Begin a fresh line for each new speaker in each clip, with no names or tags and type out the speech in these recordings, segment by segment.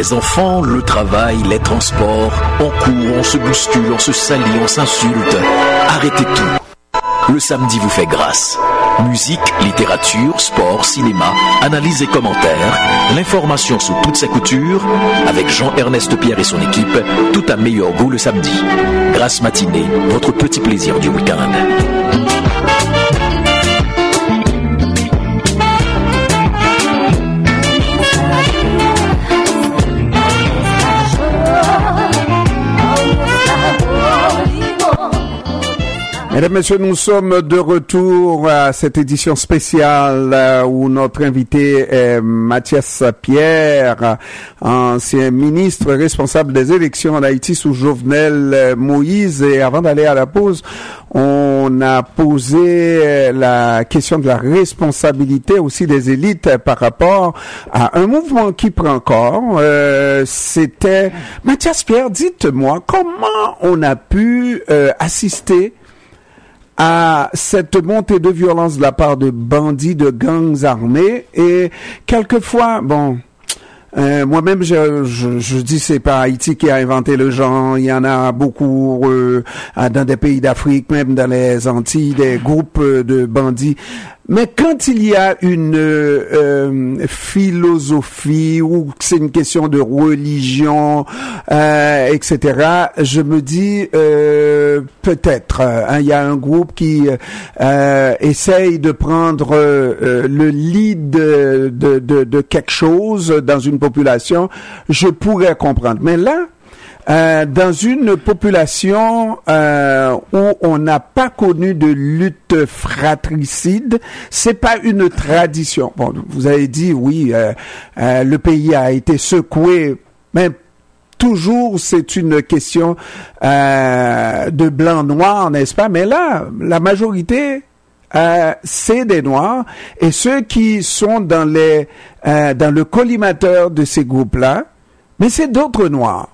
Les enfants, le travail, les transports, on court, on se bouscule, on se salit, on s'insulte. Arrêtez tout. Le samedi vous fait grâce. Musique, littérature, sport, cinéma, analyse et commentaires. L'information sous toutes ses coutures. Avec Jean-Ernest Pierre et son équipe, tout à meilleur goût le samedi. Grâce matinée, votre petit plaisir du week-end.
Mesdames, Messieurs, nous sommes de retour à cette édition spéciale où notre invité est Mathias Pierre, ancien ministre responsable des élections en Haïti sous Jovenel Moïse. Et avant d'aller à la pause, on a posé la question de la responsabilité aussi des élites par rapport à un mouvement qui prend corps. C'était Mathias Pierre, dites-moi comment on a pu assister à cette montée de violence de la part de bandits, de gangs armés, et quelquefois, moi-même, je dis c'est pas Haïti qui a inventé le genre. Il y en a beaucoup dans des pays d'Afrique, même dans les Antilles, des groupes de bandits. Mais quand il y a une philosophie ou c'est une question de religion, etc., je me dis peut-être il y a un groupe qui essaye de prendre le lead de quelque chose dans une population. Je pourrais comprendre. Mais là, dans une population où on n'a pas connu de lutte fratricide, c'est pas une tradition. Bon, vous avez dit oui, le pays a été secoué, mais toujours c'est une question de blanc-noir, n'est-ce pas? Mais là, la majorité c'est des Noirs, et ceux qui sont dans le collimateur de ces groupes-là, mais c'est d'autres Noirs.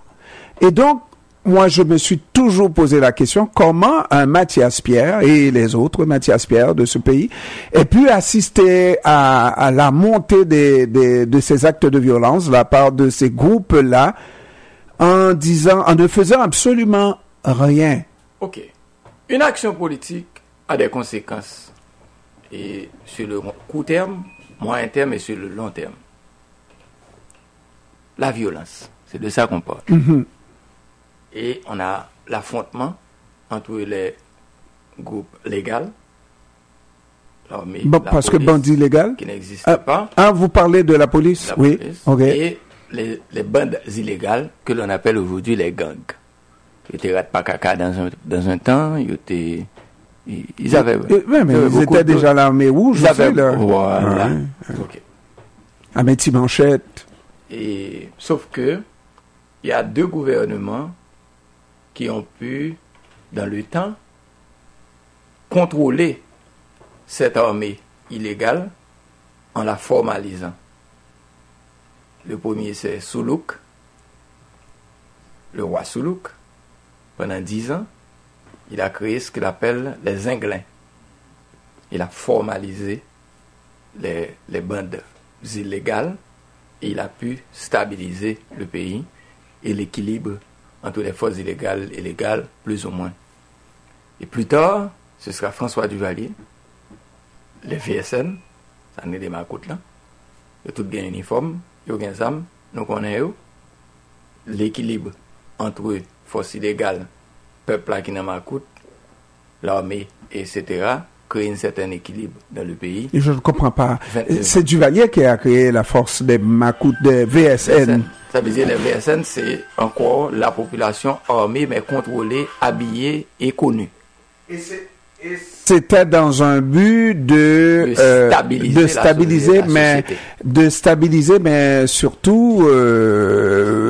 Et donc, moi, je me suis toujours posé la question, comment un Mathias Pierre et les autres Mathias Pierre de ce pays aient pu assister à la montée de ces actes de violence de la part de ces groupes-là en ne faisant absolument rien.
Ok. Une action politique a des conséquences et sur le court terme, moyen terme et sur le long terme. La violence, c'est de ça qu'on parle.
Mm-hmm.
Et on a l'affrontement entre les groupes légaux, l'armée,
parce que bandit légal
qui n'existe pas.
Vous parlez de la police, oui.
Police,
Okay.
Et les bandes illégales que l'on appelle aujourd'hui les gangs. Ils étaient rat pas caca dans un temps, ils avaient...
Oui, mais ils étaient déjà l'armée rouge,
ils avaient,
là.
Voilà. Okay.
À Métis Manchette.
Et sauf que il y a deux gouvernements qui ont pu, dans le temps, contrôler cette armée illégale en la formalisant. Le premier, c'est Soulouk, le roi Soulouk. Pendant 10 ans, il a créé ce qu'il appelle les Inglins. Il a formalisé les bandes illégales et il a pu stabiliser le pays et l'équilibre entre les forces illégales et légales, plus ou moins. Et plus tard, ce sera François Duvalier, les VSN, ça n'est des macoutes là, de tout bien uniforme, il y a des armes, donc on est où l'équilibre entre forces illégales, peuple là qui n'a macoute, l'armée, etc., créer un certain équilibre dans le pays.
Et je ne comprends pas. C'est Duvalier qui a créé la force des macoutes, des VSN.
Ça veut dire les VSN, c'est encore la population armée, mais contrôlée, habillée et connue.
C'était dans un but de stabiliser, mais surtout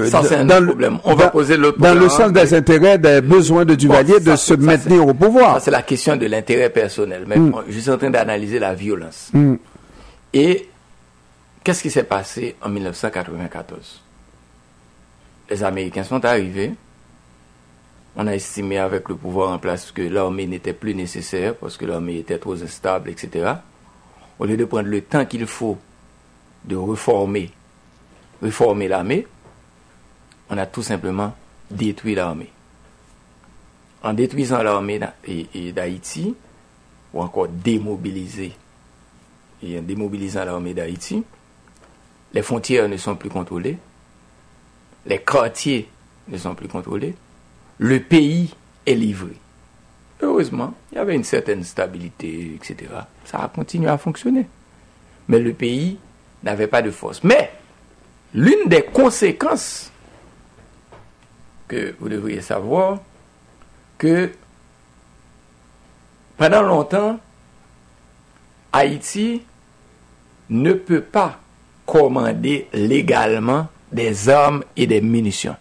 ça, c'est un problème. On va poser l'autre
dans le sens des intérêts, des besoins de Duvalier de se maintenir au pouvoir.
Ça, c'est la question de l'intérêt personnel. Mais je suis en train d'analyser la violence. Et qu'est-ce qui s'est passé en 1994? Les Américains sont arrivés. On a estimé avec le pouvoir en place que l'armée n'était plus nécessaire parce que l'armée était trop instable, etc. Au lieu de prendre le temps qu'il faut de réformer l'armée, on a tout simplement détruit l'armée. En détruisant l'armée d'Haïti, ou encore démobilisé, et en démobilisant l'armée d'Haïti, les frontières ne sont plus contrôlées, les quartiers ne sont plus contrôlés, le pays est livré. Heureusement, il y avait une certaine stabilité, etc. Ça a continué à fonctionner. Mais le pays n'avait pas de force. Mais l'une des conséquences que vous devriez savoir, que pendant longtemps, Haïti ne peut pas commander légalement des armes et des munitions.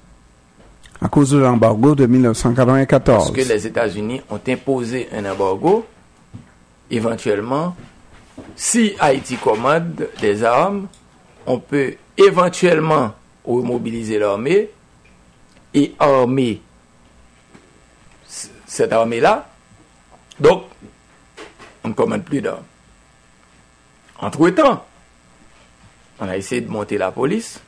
À cause de l'embargo de 1994.
Parce que les États-Unis ont imposé un embargo. Éventuellement, si Haïti commande des armes, on peut éventuellement remobiliser l'armée et armer cette armée-là. Donc, on ne commande plus d'armes. Entre-temps, on a essayé de monter la police.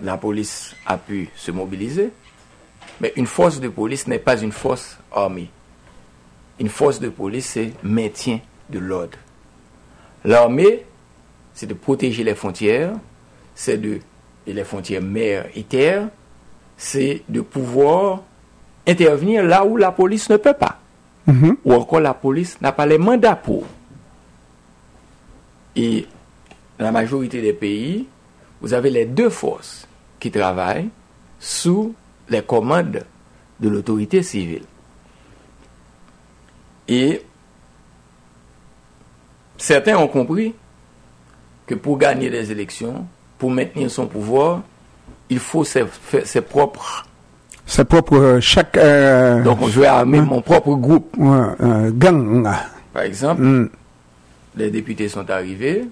La police a pu se mobiliser. Mais une force de police n'est pas une force armée. Une force de police, c'est maintien de l'ordre. L'armée, c'est de protéger les frontières, et les frontières mer et terre, c'est de pouvoir intervenir là où la police ne peut pas. Ou encore la police n'a pas les mandats pour. Et dans la majorité des pays, vous avez les deux forces qui travaillent sous les commandes de l'autorité civile. Et certains ont compris que pour gagner des élections, pour maintenir son pouvoir, il faut ses propres...
chaque...
Donc je vais armer mon propre groupe.
Gang.
Par exemple, les députés sont arrivés,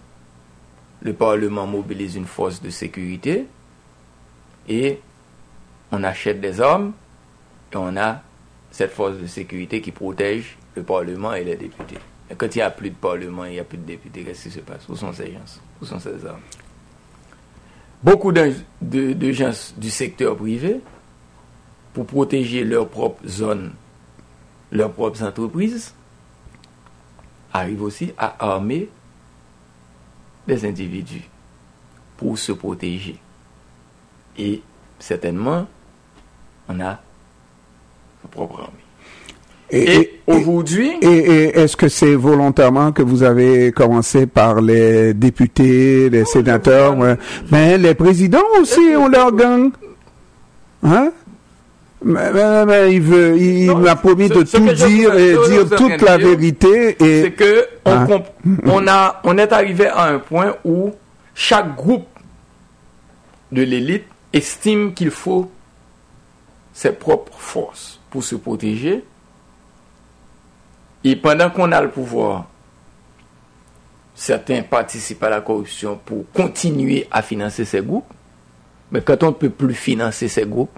le Parlement mobilise une force de sécurité et on achète des armes et on a cette force de sécurité qui protège le Parlement et les députés. Et quand il n'y a plus de Parlement, il n'y a plus de députés, qu'est-ce qui se passe? Où sont ces gens? Où sont ces armes? Beaucoup de gens du secteur privé, pour protéger leurs propres zones, leurs propres entreprises, arrivent aussi à armer des individus pour se protéger. Et certainement, on a sa propre armée. Et aujourd'hui...
Et est-ce que c'est volontairement que vous avez commencé par les députés, les sénateurs, mais les présidents aussi ont leur gang? Hein? Mais il m'a promis de tout dire et dire toute la vérité.
C'est que on est arrivé à un point où chaque groupe de l'élite estime qu'il faut ses propres forces pour se protéger. Et pendant qu'on a le pouvoir, certains participent à la corruption pour continuer à financer ces groupes. Mais quand on ne peut plus financer ces groupes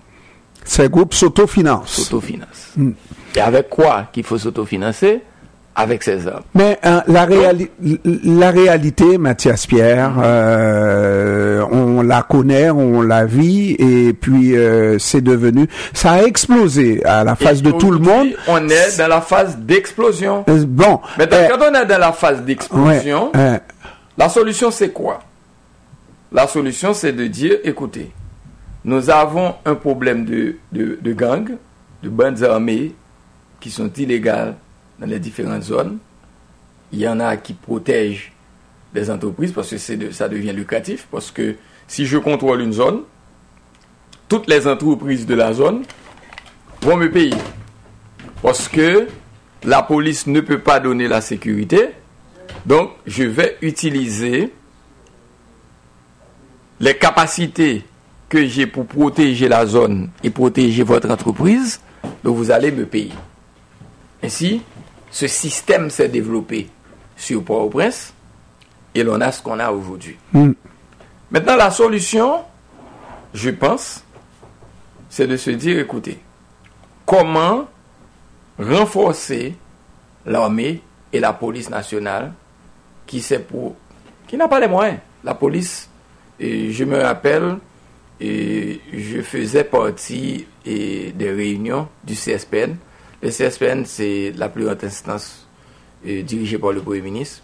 s'autofinancent. Et avec quoi qu'il faut s'autofinancer? Avec ces armes.
Mais la réalité, Mathias Pierre, on la connaît, on la vit, et puis c'est devenu... Ça a explosé à la face de tout le monde.
On est dans la phase d'explosion.
Bon.
Mais quand on est dans la phase d'explosion, la solution c'est quoi? La solution c'est de dire, écoutez, nous avons un problème de gangs, de bandes armées qui sont illégales dans les différentes zones. Il y en a qui protègent les entreprises parce que ça devient lucratif. Parce que si je contrôle une zone, toutes les entreprises de la zone vont me payer. Parce que la police ne peut pas donner la sécurité. Donc, je vais utiliser les capacités que j'ai pour protéger la zone et protéger votre entreprise. Donc, vous allez me payer. Ainsi, ce système s'est développé sur Port-au-Prince et l'on a ce qu'on a aujourd'hui. Maintenant, la solution, je pense, c'est de se dire, écoutez, comment renforcer l'armée et la police nationale qui n'a pas les moyens. La police, et je me rappelle, je faisais partie des réunions du CSPN. Le CSPN, c'est la plus haute instance dirigée par le Premier ministre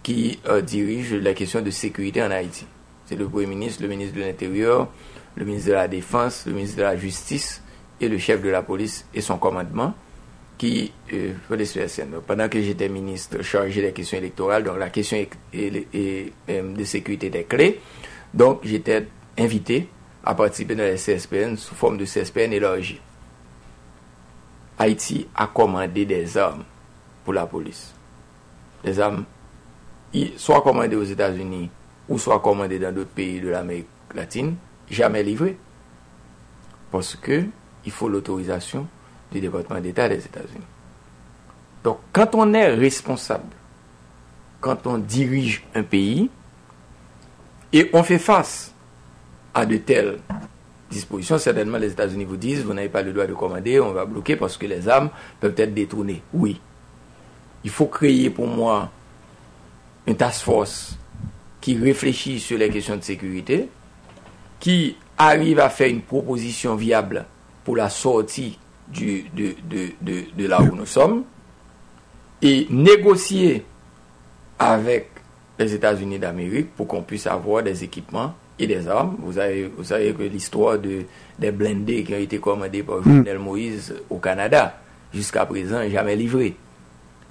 qui dirige la question de sécurité en Haïti. C'est le Premier ministre, le ministre de l'Intérieur, le ministre de la Défense, le ministre de la Justice et le chef de la police et son commandement qui font les CSPN. Pendant que j'étais ministre chargé des questions électorales, donc la question de sécurité était clé. Donc j'étais invité à participer dans les CSPN sous forme de CSPN élargi. Haïti a commandé des armes pour la police. Des armes soit commandées aux États-Unis ou soit commandées dans d'autres pays de l'Amérique latine, jamais livrées. Parce que il faut l'autorisation du département d'État des États-Unis. Donc, quand on est responsable, quand on dirige un pays, et on fait face à de telles dispositions, certainement les États-Unis vous disent, vous n'avez pas le droit de commander, on va bloquer parce que les armes peuvent être détournées. Oui. Il faut créer pour moi une task force qui réfléchit sur les questions de sécurité, qui arrive à faire une proposition viable pour la sortie de là où nous sommes, et négocier avec les États-Unis d'Amérique pour qu'on puisse avoir des équipements et des armes. Vous savez que l'histoire des blindés qui ont été commandés par Jovenel Moïse au Canada, jusqu'à présent, jamais livrés,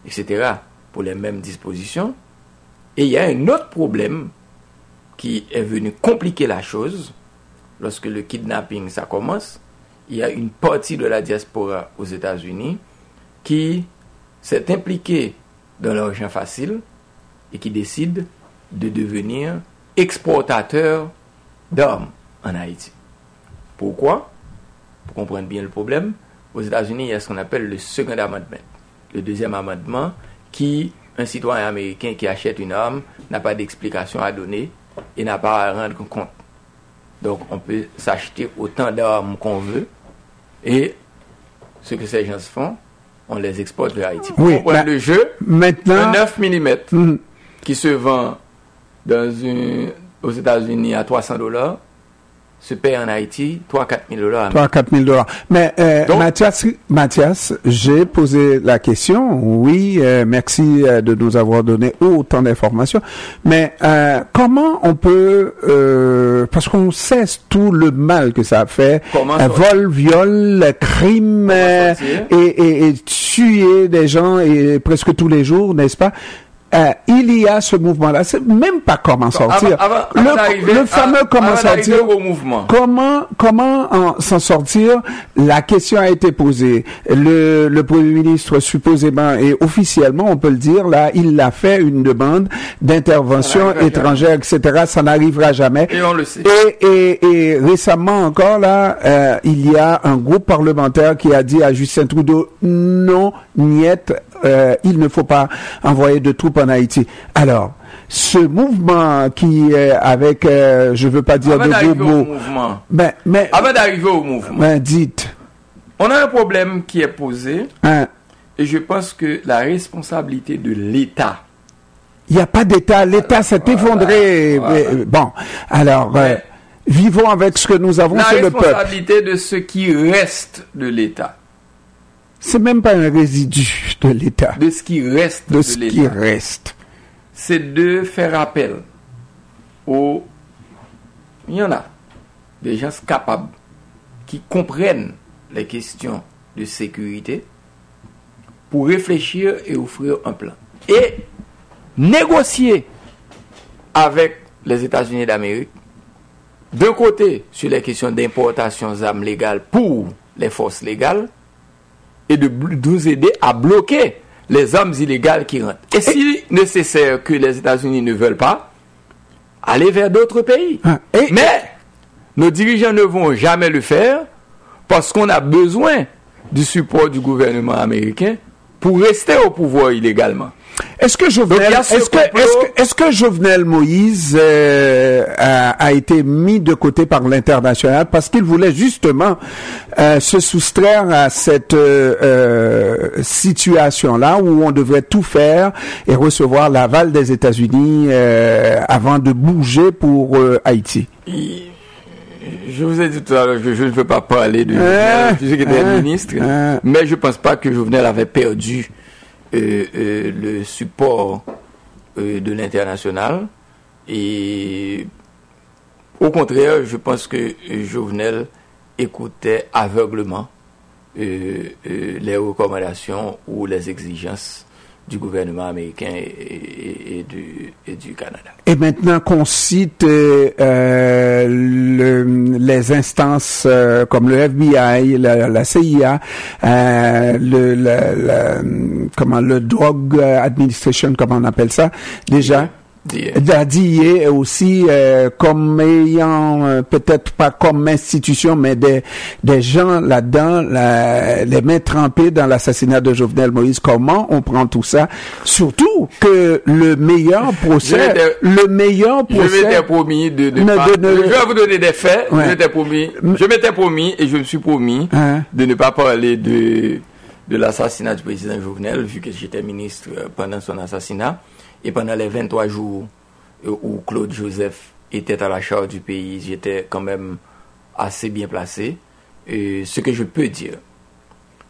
etc., pour les mêmes dispositions. Et il y a un autre problème qui est venu compliquer la chose. Lorsque le kidnapping, ça commence, il y a une partie de la diaspora aux États-Unis qui s'est impliquée dans l'argent facile et qui décide de devenir exportateur d'armes en Haïti. Pourquoi? Pour comprendre bien le problème, aux États-Unis, il y a ce qu'on appelle le Second Amendment. Le deuxième amendement qui, un citoyen américain qui achète une arme n'a pas d'explication à donner et n'a pas à rendre compte. Donc, on peut s'acheter autant d'armes qu'on veut et ce que ces gens font, on les exporte vers Haïti.
Oui,
on prend le jeu,
maintenant,
un 9 mm qui se vend aux États-Unis à $300, se paye en Haïti $3-4 000.
$3-4 000. Mais Mathias, j'ai posé la question. Oui, merci de nous avoir donné autant d'informations. Mais comment on peut, parce qu'on sait tout le mal que ça fait, vol, viol, crime et tuer des gens et presque tous les jours, n'est-ce pas? Il y a ce mouvement-là. C'est même pas comment sortir. Le fameux comment sortir.
Au mouvement.
Comment s'en sortir? La question a été posée. Le Premier ministre, supposément et officiellement, on peut le dire, là, il a fait une demande d'intervention étrangère, etc. Ça n'arrivera jamais.
Et on le sait.
Et récemment encore, là, il y a un groupe parlementaire qui a dit à Justin Trudeau, non, niet, il ne faut pas envoyer de troupes en Haïti. Alors, ce mouvement qui est avec, je veux pas dire de gros mots. Mais
avant d'arriver au mouvement,
dites.
On a un problème qui est posé, et je pense que la responsabilité de l'État.
Il n'y a pas d'État. L'État s'est effondré. Bon, alors, vivons avec ce que nous avons, c'est le peuple.
La responsabilité de ce qui reste de l'État.
C'est même pas un résidu de l'État.
De ce qui reste
de ce qui reste.
C'est de faire appel aux... Il y en a des gens capables qui comprennent les questions de sécurité pour réfléchir et offrir un plan. Et négocier avec les États-Unis d'Amérique, d'un côté sur les questions d'importation d'armes légales pour les forces légales, et de nous aider à bloquer les armes illégales qui rentrent. Et si nécessaire que les États-Unis ne veulent pas, aller vers d'autres pays. Mais nos dirigeants ne vont jamais le faire parce qu'on a besoin du support du gouvernement américain pour rester au pouvoir illégalement.
Est-ce que Jovenel Moïse a été mis de côté par l'international parce qu'il voulait justement se soustraire à cette situation-là où on devrait tout faire et recevoir l'aval des États-Unis avant de bouger pour Haïti?
Je vous ai dit tout à l'heure que je ne veux pas parler de Jovenel, puisqu'il était ministre, mais je ne pense pas que Jovenel avait perdu le support de l'international. Et au contraire, je pense que Jovenel écoutait aveuglement les recommandations ou les exigences du gouvernement américain et du Canada.
Et maintenant qu'on cite les instances comme le FBI, la CIA, le Drug Administration, comment on appelle ça, déjà, DIA aussi comme ayant peut-être pas comme institution, mais des gens là-dedans, les mains trempées dans l'assassinat de Jovenel Moïse. Comment on prend tout ça? Surtout que le meilleur procès. Je
m'étais promis je vais vous donner des faits. Ouais. Je m'étais promis et je me suis promis de ne pas parler de l'assassinat du président Jovenel, vu que j'étais ministre pendant son assassinat. Et pendant les 23 jours où Claude Joseph était à la charge du pays, j'étais quand même assez bien placé. Ce que je peux dire,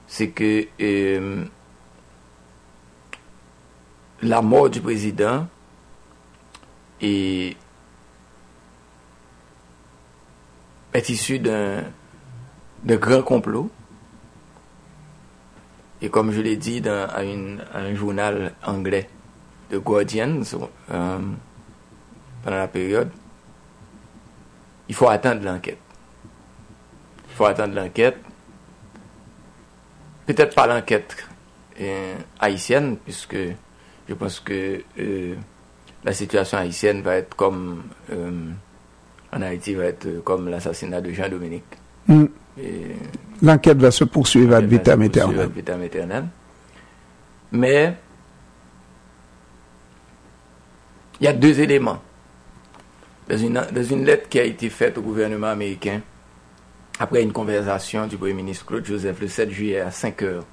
c'est que la mort du président est issue d'un grand complot. Et comme je l'ai dit à un journal anglais, The Guardian, pendant la période, il faut attendre l'enquête. Peut-être pas l'enquête haïtienne, puisque je pense que la situation haïtienne va être comme en Haïti, va être comme l'assassinat de Jean-Dominique.
L'enquête va se poursuivre ad vitam aeternam.
Mais il y a deux éléments. Dans une lettre qui a été faite au gouvernement américain, après une conversation du Premier ministre Claude Joseph le 7 juillet à 5 heures,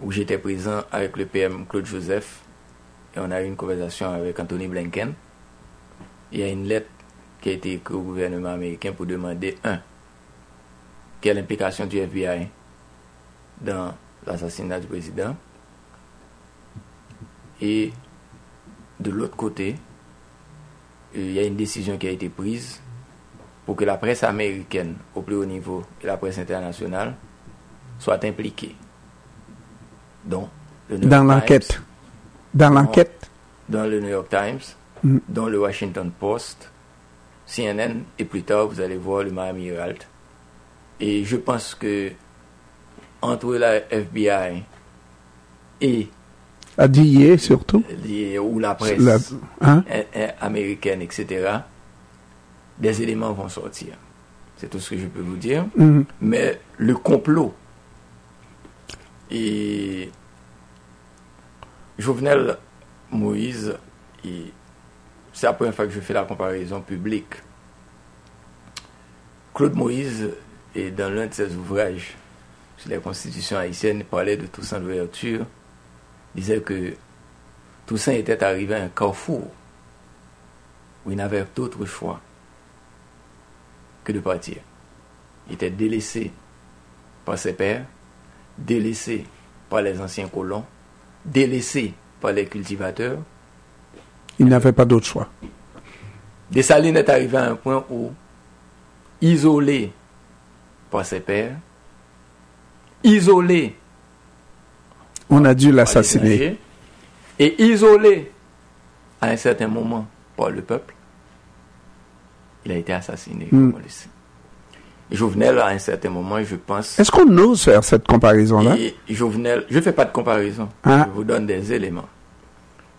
où j'étais présent avec le PM Claude Joseph, et on a eu une conversation avec Anthony Blinken. Il y a une lettre qui a été écrite au gouvernement américain pour demander, quelle est l'implication du FBI dans l'assassinat du président, et de l'autre côté, il y a une décision qui a été prise pour que la presse américaine au plus haut niveau et la presse internationale soient impliquées dans le New York Times, dans le New York Times, dans le Washington Post, CNN, et plus tard vous allez voir le Miami Herald. Et je pense que entre la FBI et
la DIA surtout,
ou la presse américaine, etc., des éléments vont sortir. C'est tout ce que je peux vous dire. Mais le complot et Jovenel Moïse, c'est la première fois que je fais la comparaison publique. Claude Moïse, et dans l'un de ses ouvrages sur la constitution haïtienne, il parlait de Toussaint Louverture, disait que Toussaint était arrivé à un carrefour où il n'avait d'autre choix que de partir. Il était délaissé par ses pères, délaissé par les anciens colons, délaissé par les cultivateurs.
Il n'avait pas d'autre choix.
Dessalines est arrivé à un point où, isolé par ses pères, isolé,
on a dû l'assassiner,
et isolé à un certain moment par le peuple, il a été assassiné, comme on le sait. Et Jovenel, à un certain moment, je pense...
Est-ce qu'on ose faire cette comparaison-là?
Et Jovenel, je ne fais pas de comparaison, je vous donne des éléments.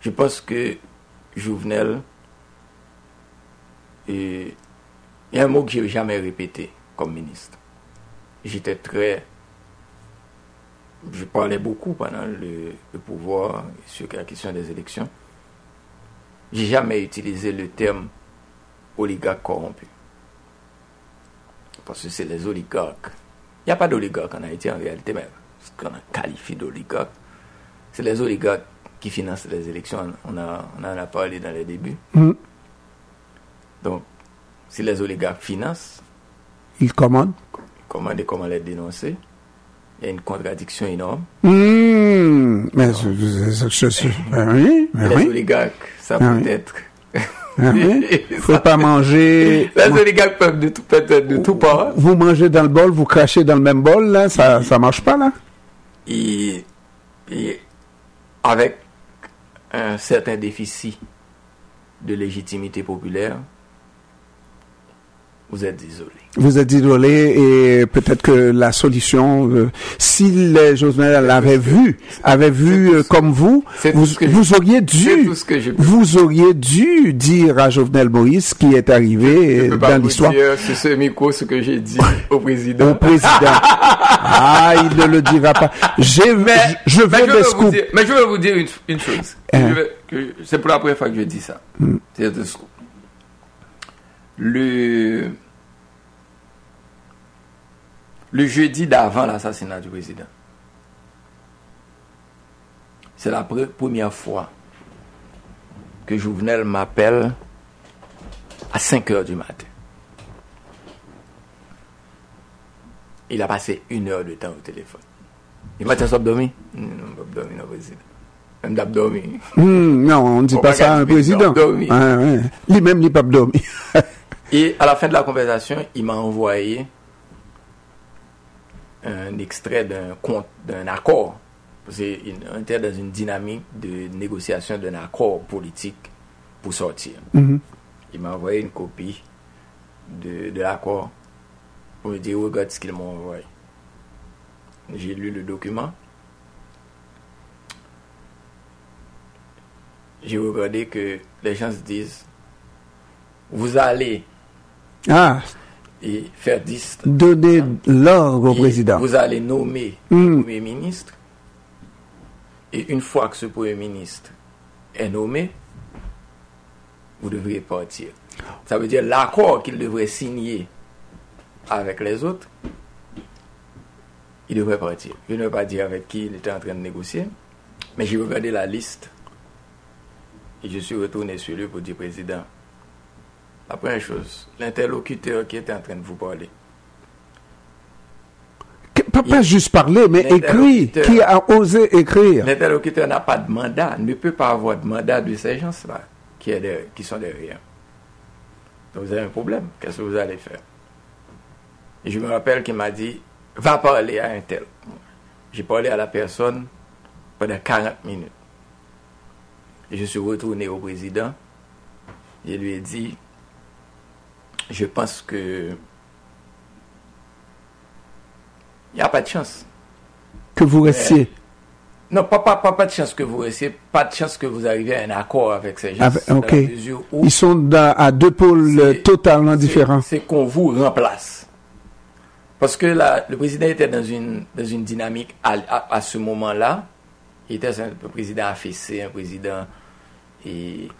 Je pense que Jovenel, il y a un mot que je n'ai jamais répété comme ministre. Je parlais beaucoup pendant le pouvoir sur la question des élections. J'ai jamais utilisé le terme oligarque corrompu. Parce que c'est les oligarques. Il n'y a pas d'oligarques en Haïti en réalité, mais ce qu'on qualifie d'oligarques, c'est les oligarques qui financent les élections. On en a parlé dans les débuts. Donc, si les oligarques financent,
Il commande.
Commande et comment les dénoncer. Il y a une contradiction énorme.
Mais oui.
Les oligarques, ça peut être.
Il faut pas manger.
Les oligarques peuvent de tout part.
Vous mangez dans le bol, vous crachez dans le même bol, là, ça marche pas, là?
Et avec un certain déficit de légitimité populaire, vous êtes isolé.
Vous êtes isolé et peut-être que la solution, si les Jovenel l'avaient vu comme vous auriez dû dire à Jovenel Moïse ce qui est arrivé dans l'histoire.
C'est ce micro ce que j'ai dit au président.
Au président. Ah, il ne le dira pas. Je vais
vous dire une chose. C'est pour la première fois que je dis ça. C'est des scoops. Le jeudi d'avant l'assassinat du président, c'est la première fois que Jovenel m'appelle à 5 heures du matin. Il a passé 1 heure de temps au téléphone. Il m'a dit, ça dormi? Non, non, président. Même d'abdormi.
Non, on ne dit pas ça à un président. Lui-même, il n'a pas dormi.
Et à la fin de la conversation, il m'a envoyé un extrait d'un accord. On était dans une dynamique de négociation d'un accord politique pour sortir. Il m'a envoyé une copie de l'accord pour me dire, regarde ce qu'il m'a envoyé. J'ai lu le document. J'ai regardé que les gens se disent, vous allez et faire
donner l'ordre au président.
Vous allez nommer le Premier ministre. Et une fois que ce Premier ministre est nommé, vous devriez partir. Ça veut dire l'accord qu'il devrait signer avec les autres, il devrait partir. Je ne vais pas dire avec qui il était en train de négocier, mais j'ai regardé la liste et je suis retourné sur lui pour dire, président, la première chose, l'interlocuteur qui était en train de vous parler.
Pas juste parler, mais écrit. Qui a osé écrire?
L'interlocuteur n'a pas de mandat, ne peut pas avoir de mandat de ces gens-là qui sont derrière. Donc vous avez un problème. Qu'est-ce que vous allez faire? Et je me rappelle qu'il m'a dit, va parler à un tel. J'ai parlé à la personne pendant 40 minutes. Et je suis retourné au président. Je lui ai dit, je pense que il n'y a pas de chance.
Que vous restiez.
Non, pas de chance que vous restiez, pas de chance que vous arriviez à un accord avec ces gens.
Ok. Ils sont à deux pôles totalement différents.
C'est qu'on vous remplace. Parce que le président était dans une dynamique à ce moment-là. Il était un président affaissé, un président qui...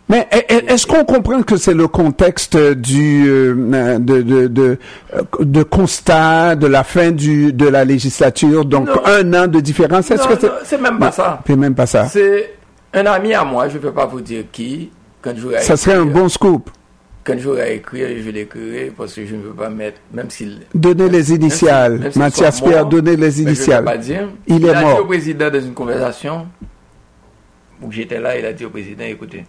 Mais est-ce qu'on comprend que c'est le contexte de constat de la fin de la législature, donc non, 1 an de différence? Est-ce que
c'est même pas ça.
C'est même pas ça.
C'est un ami à moi, je ne peux pas vous dire qui. Quand je
ça serait un bon scoop.
Quand j'aurai écrit, je l'écrirai parce que je ne veux pas mettre, même s'il...
Donner les initiales. Mathias Pierre, donner les initiales.
Je ne peux pas dire.
Il est mort.
Il a dit au président dans une conversation, où j'étais là, il a dit au président, écoutez,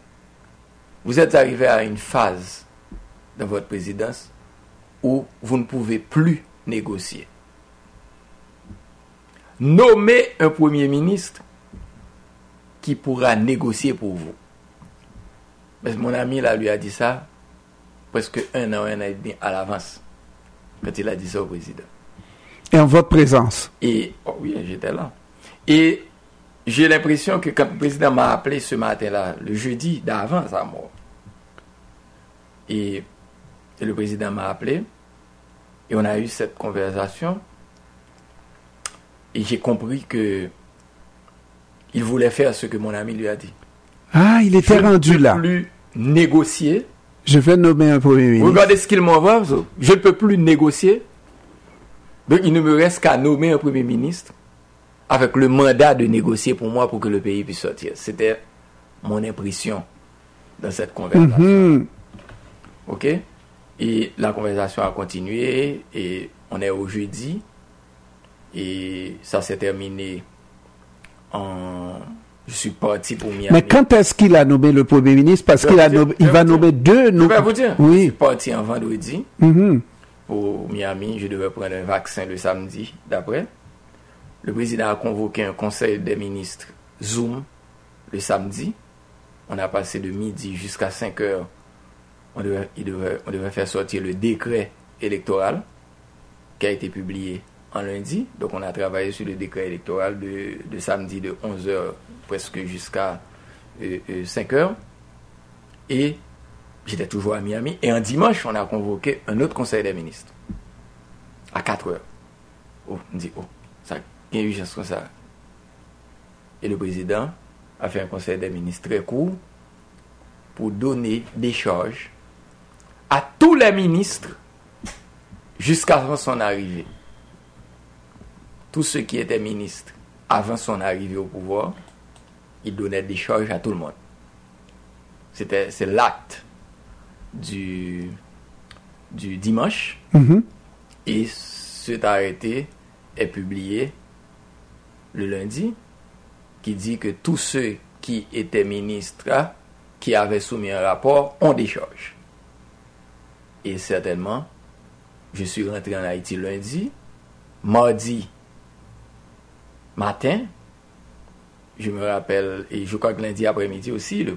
vous êtes arrivé à une phase dans votre présidence où vous ne pouvez plus négocier. Nommez un premier ministre qui pourra négocier pour vous. Mais mon ami là lui a dit ça presque 1 an et demi à l'avance, quand il a dit ça au président.
Et en votre présence?
Et, oui, j'étais là. Et j'ai l'impression que quand le président m'a appelé ce matin-là, le jeudi d'avant sa mort, et le président m'a appelé, et on a eu cette conversation, et j'ai compris que il voulait faire ce que mon ami lui a dit.
Ah, il était rendu là.
Je ne peux plus négocier.
Je vais nommer un premier ministre.
Regardez ce qu'il m'envoie. Je ne peux plus négocier. Donc, il ne me reste qu'à nommer un premier ministre avec le mandat de négocier pour moi pour que le pays puisse sortir. C'était mon impression dans cette conversation. OK? Et la conversation a continué et on est au jeudi et ça s'est terminé je suis parti pour Miami.
Mais quand est-ce qu'il a nommé le Premier ministre? Parce qu'il va nommer deux.
Je vais vous dire.
Oui.
Je suis parti en vendredi pour Miami. Je devais prendre un vaccin le samedi d'après. Le président a convoqué un conseil des ministres Zoom le samedi. On a passé de midi jusqu'à 5 heures. On devait faire sortir le décret électoral qui a été publié en lundi. Donc on a travaillé sur le décret électoral de samedi de 11h presque jusqu'à 5h. Et j'étais toujours à Miami. Et un dimanche, on a convoqué un autre conseil des ministres à 4h. On dit, ça a eu juste comme ça. Et le président a fait un conseil des ministres très court pour donner des charges à tous les ministres jusqu'à son arrivée. Tous ceux qui étaient ministres avant son arrivée au pouvoir, il donnait des charges à tout le monde. C'est l'acte du dimanche. Et cet arrêté est publié le lundi, qui dit que tous ceux qui étaient ministres, qui avaient soumis un rapport, ont des charges. Et certainement, je suis rentré en Haïti lundi, mardi matin, je me rappelle, et je crois que lundi après-midi aussi, je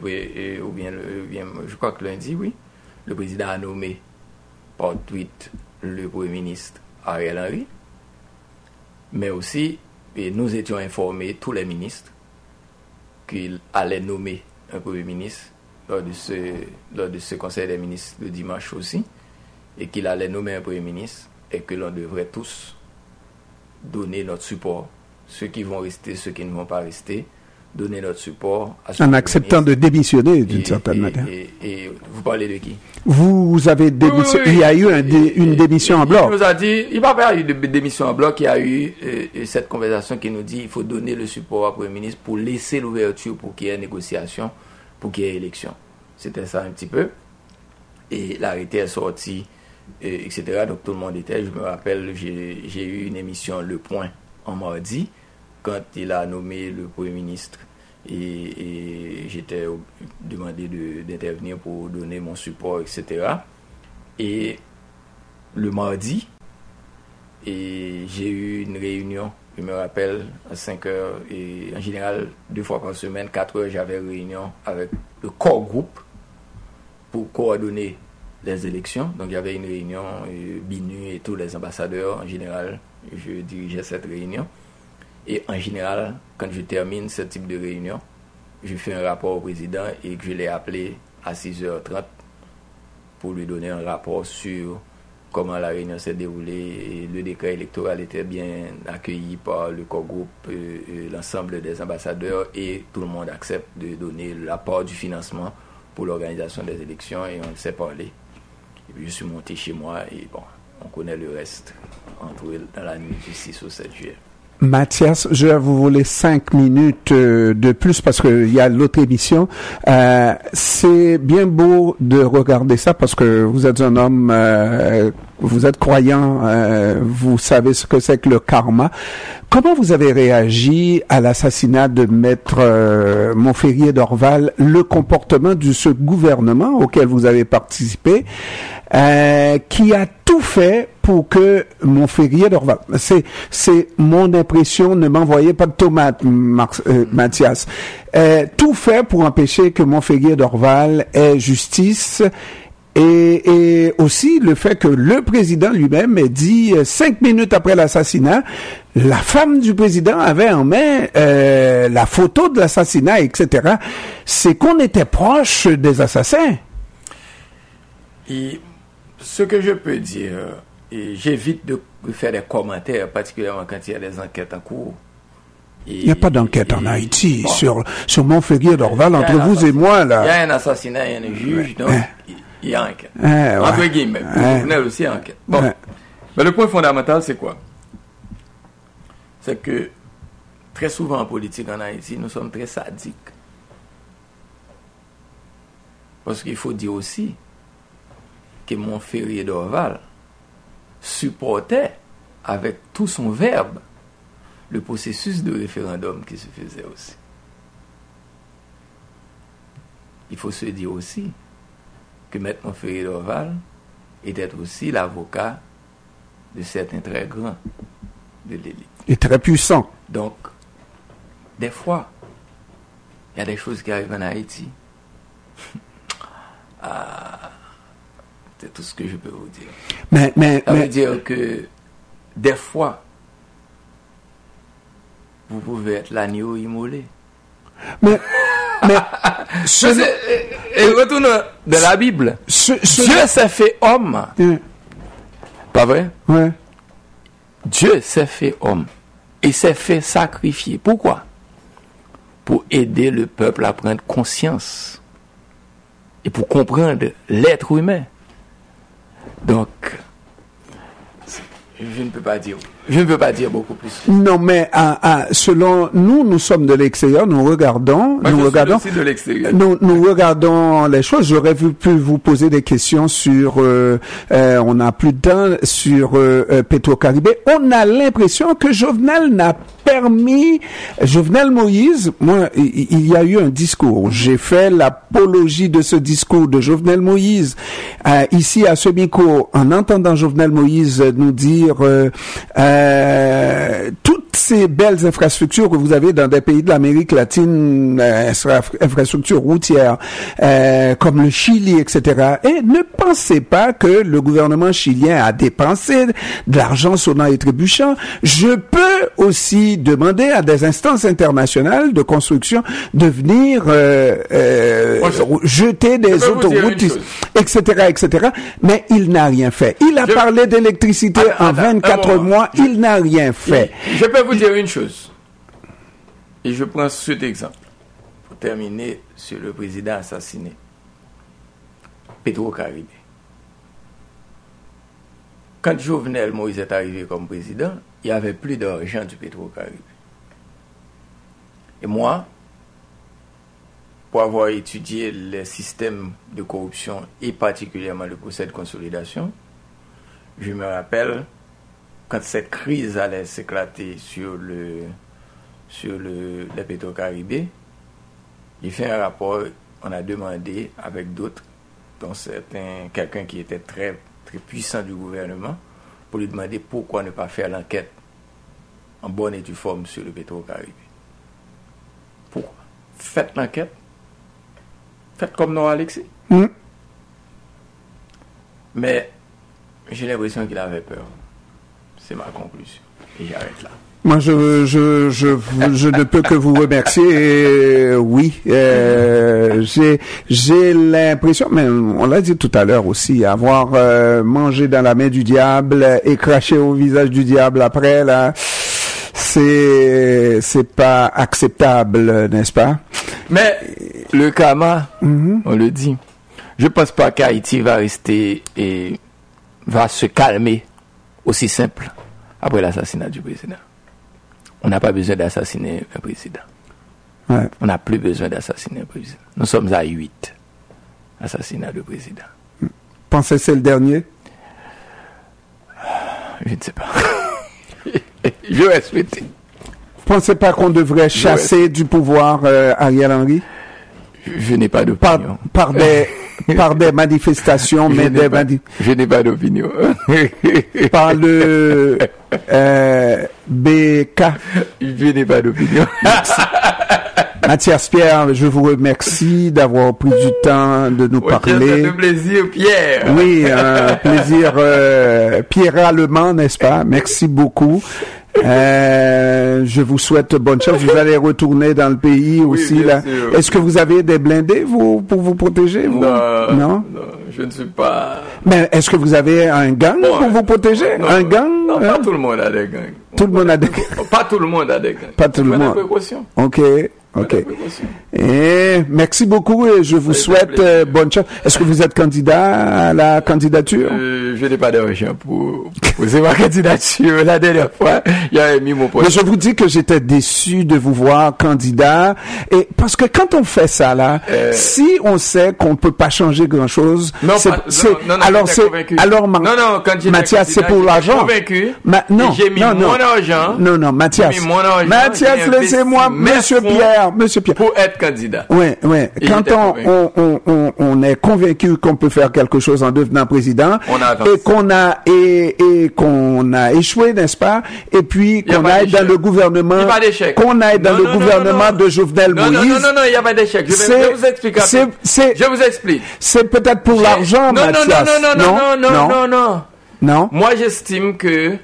crois que lundi, oui, le président a nommé par tweet le Premier ministre Ariel Henry, mais aussi, et nous étions informés, tous les ministres, qu'il allait nommer un Premier ministre lors de ce conseil des ministres de dimanche aussi, et qu'il allait nommer un Premier ministre, et que l'on devrait tous donner notre support, ceux qui vont rester, ceux qui ne vont pas rester, donner notre support à
en acceptant de démissionner d'une certaine manière.
Et vous parlez de qui?
Vous avez démissionné. Oui. Il y a eu une démission en bloc.
Il nous a dit, il va pas avoir eu de démission en bloc. Il y a eu cette conversation qui nous dit il faut donner le support au Premier ministre pour laisser l'ouverture pour qu'il y ait négociation, pour qu'il y ait élection. C'était ça un petit peu. Et l'arrêté est sorti, etc. Donc tout le monde était. Je me rappelle, j'ai eu une émission Le Point en mardi, quand il a nommé le Premier ministre et j'étais demandé d'intervenir pour donner mon support, etc. Et le mardi, j'ai eu une réunion, je me rappelle, à 5 heures, et en général, 2 fois par semaine, 4 heures, j'avais une réunion avec le corps groupe pour coordonner les élections. Donc il y avait une réunion, BINU et tous les ambassadeurs, en général, je dirigeais cette réunion. Et en général, quand je termine ce type de réunion, je fais un rapport au président et que je l'ai appelé à 6h30 pour lui donner un rapport sur comment la réunion s'est déroulée. Et le décret électoral était bien accueilli par le corps groupe, l'ensemble des ambassadeurs, et tout le monde accepte de donner l'apport du financement pour l'organisation des élections, et on s'est parlé. Et puis je suis monté chez moi et bon, on connaît le reste dans la nuit du 6 au 7 juillet.
Mathias, je vais vous voler 5 minutes de plus parce qu'il y a l'autre émission. C'est bien beau de regarder ça parce que vous êtes un homme, vous êtes croyant, vous savez ce que c'est que le karma. Comment vous avez réagi à l'assassinat de Maître Montferrier d'Orval, le comportement de ce gouvernement auquel vous avez participé, qui a tout fait pour que Montferrier d'Orval, c'est mon impression, ne m'envoyez pas de tomates, Mathias, tout fait pour empêcher que Montferrier d'Orval ait justice, et aussi le fait que le président lui-même ait dit 5 minutes après l'assassinat, la femme du président avait en main la photo de l'assassinat, etc. C'est qu'on était proche des assassins.
Et ce que je peux dire, et j'évite de faire des commentaires, particulièrement quand il y a des enquêtes en cours.
Il n'y a pas d'enquête en Haïti sur Montferrier d'Orval entre vous et moi, là.
Il y a un assassinat, il y a un juge, donc il y a enquête. Entre guillemets, le tribunal aussi enquête. Bon, mais le point fondamental, c'est quoi? C'est que très souvent en politique en Haïti, nous sommes très sadiques. Parce qu'il faut dire aussi que Montferrier d'Orval supportait avec tout son verbe le processus de référendum qui se faisait aussi. Il faut se dire aussi que Maître Montferrier d'Orval était aussi l'avocat de certains très grands de l'élite.
Et très puissant.
Donc, des fois, il y a des choses qui arrivent en Haïti. C'est tout ce que je peux vous dire. Ça veut dire que des fois, vous pouvez être l'agneau immolé. Et retourne dans la Bible. Dieu s'est fait homme. Pas vrai?
Ouais.
Dieu s'est fait homme et s'est fait sacrifier. Pourquoi? Pour aider le peuple à prendre conscience et pour comprendre l'être humain. Donc, je ne peux pas dire beaucoup plus.
Non, mais selon nous sommes de l'extérieur, nous regardons les choses. J'aurais pu vous poser des questions sur, on a plus d'un sur Petro-Caribé. On a l'impression que Jovenel Moïse, moi, il y a eu un discours. J'ai fait l'apologie de ce discours de Jovenel Moïse ici à ce micro, en entendant Jovenel Moïse nous dire toutes ces belles infrastructures que vous avez dans des pays de l'Amérique latine, infrastructures routières comme le Chili, etc. Et ne pensez pas que le gouvernement chilien a dépensé de l'argent sonnant et trébuchant. Je peux aussi demander à des instances internationales de construction de venir jeter des autoroutes, etc. Mais il n'a rien fait. Il a parlé d'électricité en 24 mois, il n'a rien fait.
Je peux vous dire une chose. Et je prends cet exemple pour terminer sur le président assassiné. Petro-Caribé. Quand Jovenel Moïse est arrivé comme président, il n'y avait plus d'argent du Petro-Caribé. Et moi, pour avoir étudié les systèmes de corruption et particulièrement le procès de consolidation, je me rappelle quand cette crise allait s'éclater sur le Petro-Caribé, il fait un rapport, on a demandé avec d'autres, dont quelqu'un qui était très, très puissant du gouvernement, pour lui demander pourquoi ne pas faire l'enquête en bonne et due forme sur le Petro-Caribé. Pourquoi? Faites l'enquête. Faites comme non, Alexis. Mais j'ai l'impression qu'il avait peur. C'est ma conclusion. Et j'arrête là.
Moi, je ne peux que vous remercier. Oui, j'ai l'impression, mais on l'a dit tout à l'heure aussi, avoir mangé dans la main du diable et craché au visage du diable après, là, c'est pas acceptable, n'est-ce pas?
Mais le karma, on le dit. Je pense pas qu'Haïti va rester et va se calmer aussi simple après l'assassinat du président. On n'a pas besoin d'assassiner un président.
Ouais.
On n'a plus besoin d'assassiner un président. Nous sommes à 8 assassinats de président.
Pensez que c'est le dernier?
Je ne sais pas. Je vais souhaiter.
Pensez pas qu'on devrait chasser du pouvoir Ariel Henry?
Je n'ai pas d'opinion.
Par des manifestations,
je n'ai pas d'opinion.
Par le BK.
Je n'ai pas d'opinion.
Mathias Pierre, je vous remercie d'avoir pris du temps de nous parler.
C'est un plaisir, Pierre.
Oui, un plaisir Pierre allemand, n'est-ce pas? Merci beaucoup. Je vous souhaite bonne chance. Vous allez retourner dans le pays aussi là. Sûr. Est-ce que vous avez des blindés pour vous protéger?
Non, je ne suis pas.
Mais est-ce que vous avez un gang pour vous protéger? Un gang?
Non, pas tout le monde a des gangs.
Tout le monde a des gangs.
Pas tout le monde a des gangs.
Pas tout le monde.
Précaution.
Ok. OK. Et merci beaucoup et je vous souhaite bonne chance. Est-ce que vous êtes candidat à la candidature?
Je n'ai pas d'argent pour poser ma candidature. La dernière fois, il y avait mis mon poste.
Mais je vous dis que j'étais déçu de vous voir candidat. Et parce que quand on fait ça, là, si on sait qu'on ne peut pas changer grand-chose, alors Mathias, c'est pour l'argent.
Convaincu.
Non,
j'ai mis mon argent.
Non, Mathias. Mathias, laissez-moi, Monsieur Pierre.
Pour être candidat.
Oui. Quand on est convaincu qu'on peut faire quelque chose en devenant président, et qu'on a échoué, n'est-ce pas? Et puis qu'on aille dans le gouvernement, de Jovenel Moïse.
Non, il n'y a pas d'échec. Je vais vous expliquer. Je vous explique.
C'est peut-être pour l'argent, Mathias. Non.
Moi, j'estime que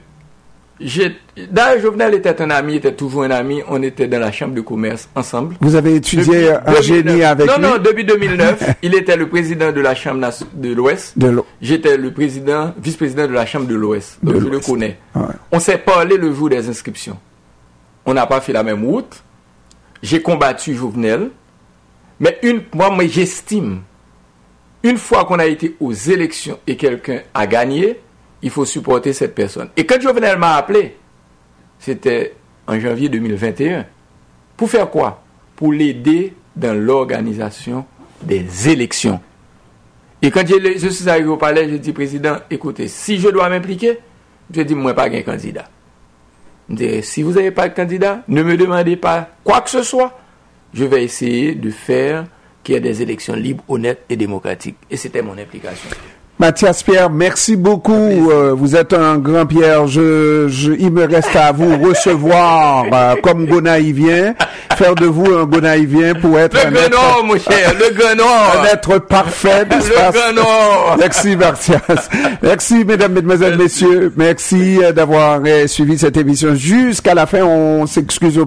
d'ailleurs, Jovenel était un ami, était toujours un ami. On était dans la chambre de commerce ensemble.
Vous avez étudié en génie avec lui?
Non, depuis 2009, il était le président de la chambre de l'Ouest. J'étais le vice-président de la chambre de l'Ouest. Donc, je le connais. Ouais. On s'est parlé le jour des inscriptions. On n'a pas fait la même route. J'ai combattu Jovenel. Mais moi, j'estime, une fois qu'on a été aux élections et quelqu'un a gagné, il faut supporter cette personne. Et quand Jovenel m'a appelé, c'était en janvier 2021. Pour faire quoi? Pour l'aider dans l'organisation des élections. Et quand je suis arrivé au palais, j'ai dit, président, écoutez, si je dois m'impliquer, je dis, moi, pas un candidat. Je dis, si vous n'avez pas de candidat, ne me demandez pas quoi que ce soit. Je vais essayer de faire qu'il y ait des élections libres, honnêtes et démocratiques. Et c'était mon implication.
Mathias Pierre, merci beaucoup. Vous êtes un grand Pierre. Il me reste à vous recevoir comme Gonaïvien, faire de vous un Gonaïvien pour être
le Guenor, mon cher, le Guenor,
un être parfait.
Le Guenor.
Merci Mathias. Merci mesdames, mesdemoiselles, messieurs. Merci d'avoir suivi cette émission jusqu'à la fin. On s'excuse.